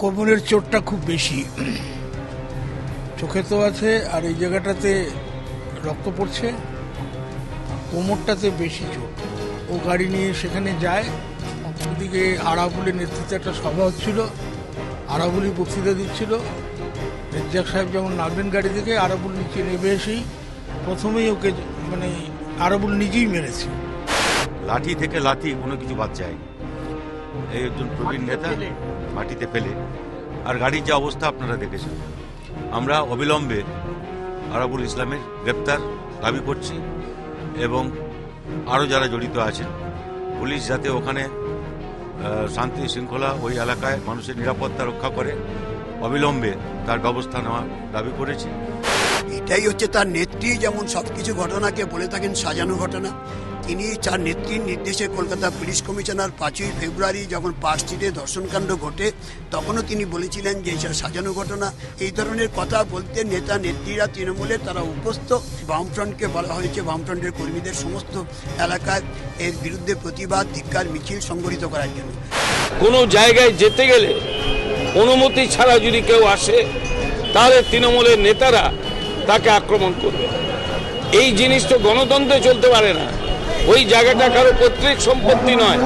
কোমরের চোটটা খুব বেশি, চোখে তো আছে আর এই জায়গাটাতে রক্ত পড়ছে, কোমরটাতে বেশি চোট। ও গাড়ি নিয়ে সেখানে যায়, অপরদিকে আরাবুলের নেতৃত্বে একটা সভা হচ্ছিল, আরাবুলি বক্তৃতা দিচ্ছিল। রেজ্জাক সাহেব যেমন নামবেন গাড়ি থেকে, আরাবুল নিচে নেমে এসেই প্রথমেই ওকে আরাবুল নিজেই মেরেছে। লাঠি থেকে লাঠি কোনো কিছু বাদ যায়নি। এই একজন প্রবীণ নেতা মাটিতে ফেলে, আর গাড়ির যে অবস্থা আপনারা দেখেছেন। আমরা অবিলম্বে আরাবুল ইসলামের গ্রেপ্তার দাবি করছি এবং আরও যারা জড়িত আছেন, পুলিশ যাতে ওখানে শান্তি শৃঙ্খলা ওই এলাকায় মানুষের নিরাপত্তা রক্ষা করে, অবিলম্বে তার ব্যবস্থা নেওয়ার দাবি করেছি। এটাই হচ্ছে তার নেত্রী যেমন সবকিছু ঘটনাকে বলে থাকেন সাজানো ঘটনা। তিনি তার নেত্রীর নির্দেশে কলকাতা পুলিশ কমিশনার 5ই ফেব্রুয়ারি যখন পার্ক স্ট্রিটে ধর্ষণকাণ্ড ঘটে তখনও তিনি বলেছিলেন যে এটা সাজানো ঘটনা। এই ধরনের কথা বলতে নেতা নেত্রীরা তৃণমূলের তারা উপস্থ। বামফ্রন্টকে বলা হয়েছে বামফ্রন্টের কর্মীদের সমস্ত এলাকায় এর বিরুদ্ধে প্রতিবাদ ধিক্কার মিছিল সংগঠিত করার জন্য। কোনো জায়গায় যেতে গেলে অনুমতি ছাড়া যদি কেউ আসে তাহলে তৃণমূলের নেতারা তাকে আক্রমণ করবে। এই জিনিস তো গণতন্ত্রে চলতে পারে না। ওই জায়গাটা কারো পৈতৃক সম্পত্তি নয়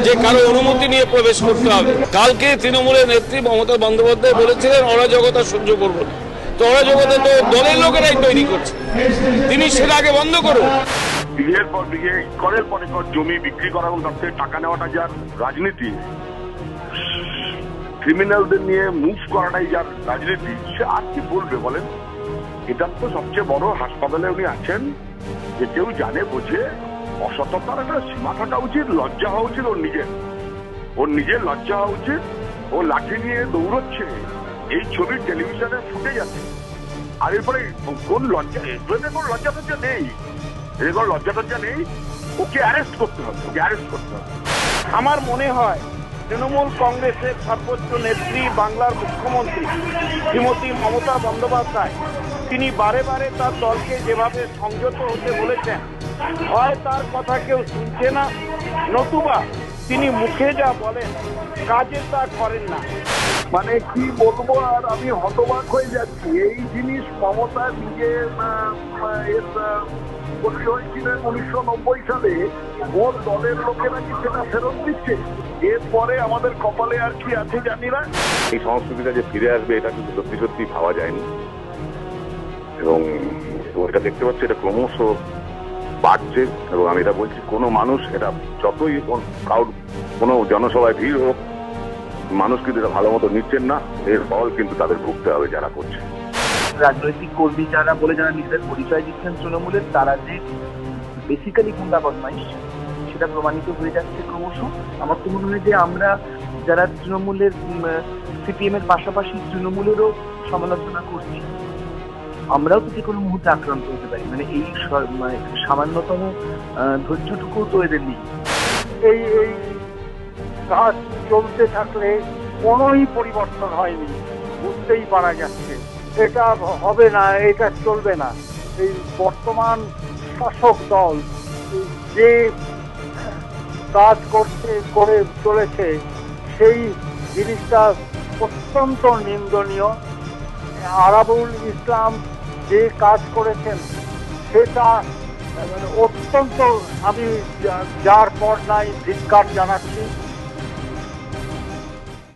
যে কারো অনুমতি নিয়ে প্রবেশ করতে হবে। কালকে তৃণমূলের নেত্রী মমতা বন্দ্যোপাধ্যায় বলেছিলেন অরাজকতা সহ্য করব না। তো অরাজকতা তো দলের লোকেরাই তৈরি করছে, তিনি সেটা আগে বন্ধ করুন। বিঘের পর বিঘে করের পর একর জমি বিক্রি করা এবং তার থেকে টাকা নেওয়াটা যার রাজনীতি, ক্রিমিনালদের নিয়ে মুভ করাটাই যার রাজনীতি, সে আর কি বলবে বলেন? এটার তো সবচেয়ে বড় হাসপাতালে উনি আছেন, যে কেউ জানে বোঝে অসততার একটা সীমা থাকা উচিত, লজ্জা হওয়া উচিত ওর নিজের লজ্জা হওয়া উচিত। ও লাঠি নিয়ে দৌড়চ্ছে, এই ছবি টেলিভিশনে ফুটে যাচ্ছে। আর এরপরে কোন লজ্জা, এগুলোতে কোন লজ্জা টজ্জা নেই, এরকম লজ্জা টজ্জা নেই। ওকে অ্যারেস্ট করতে হবে, আমার মনে হয় তৃণমূল কংগ্রেসের সর্বোচ্চ নেত্রী বাংলার মুখ্যমন্ত্রী শ্রীমতী মমতা বন্দ্যোপাধ্যায় তিনি বারে বারে তার দলকে যেভাবে সংযত হতে বলেছেন, হয় তার কথা কেউ শুনছে না, নতুবা তিনি মুখে যা বলেন কাজে তা করেন না। মানে কি বলবো, আর আমি হতবাক হয়ে যাচ্ছি। এই জিনিস মমতা নিজে হয়েছিলেন 1990 সালে, ওর দলের লোকেরা কি সেটা ফেরত দিচ্ছে? এরপরে আমাদের কপালে আর কি আছে জানি না। এই সংস্কৃতিটা যে ফিরে আসবে এটা কিন্তু সত্যি সত্যি ভাবা যায়নি, এবং এটা দেখতে পাচ্ছি এটা ক্রমশ বাড়ছে। এবং আমি এটা বলছি, কোনো মানুষ এটা যতই কোনো জনসভায় ভিড় হোক, মানুষ কিন্তু এটা ভালো মতো নিচ্ছেন না। এর ফল কিন্তু তাদের ভুগতে হবে যারা করছে। রাজনৈতিক কর্মী যারা বলে যারা নিজেদের পরিচয় দিচ্ছেন তৃণমূলের, তারা যে বেসিক্যালি গুন্ডা বদমাইশ সেটা প্রমাণিত হয়ে যাচ্ছে ক্রমশ। আমার তো মনে হয় যে আমরা যারা তৃণমূলের সিপিএম এর পাশাপাশি তৃণমূলেরও সমালোচনা করছি, আমরাও তো যে কোনো মুহূর্তে আক্রান্ত হতে পারি। মানে এই সামান্যতম ধৈর্যটুকু তো এদের নেই। এই কাজ চলতে থাকলে কোনোই পরিবর্তন হয়নি, বুঝতেই পারা যাচ্ছে। এটা হবে না, এটা চলবে না। এই বর্তমান শাসক দল যে কাজ করে চলেছে সেই জিনিসটা অত্যন্ত নিন্দনীয়। আরাবুল ইসলাম যে কাজ করেছেন সেটা অত্যন্ত, আমি যার পর নাই ধিক্কার জানাচ্ছি।